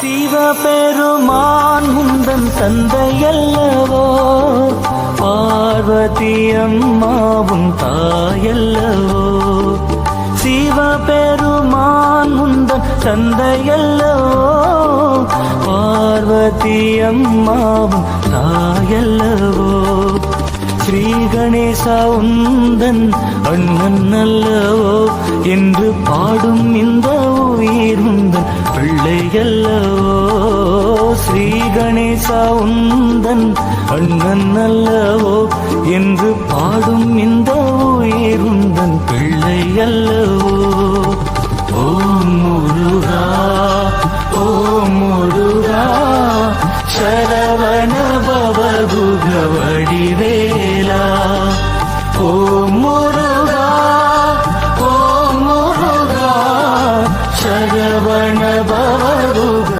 சிவபெருமான் முந்தன் தந்தையல்லவோ, பார்வதி அம்மாவும் தாயல்லவோ. சிவபெருமான் முந்தன் தந்தையல்லவோ, பார்வதி அம்மாவும் தாயல்லவோ. ஸ்ரீ கணேசா உந்தன் அண்ணன் அல்லவோ என்று பாடும் இந்த உயிர் உந்தன் பிள்ளையல்லவோ. ஸ்ரீ கணேசா உந்தன் அண்ணன் அல்லவோ என்று பாடும் இந்த உயிர் உந்தன் பிள்ளையல்லவோ. ஓம் முருகா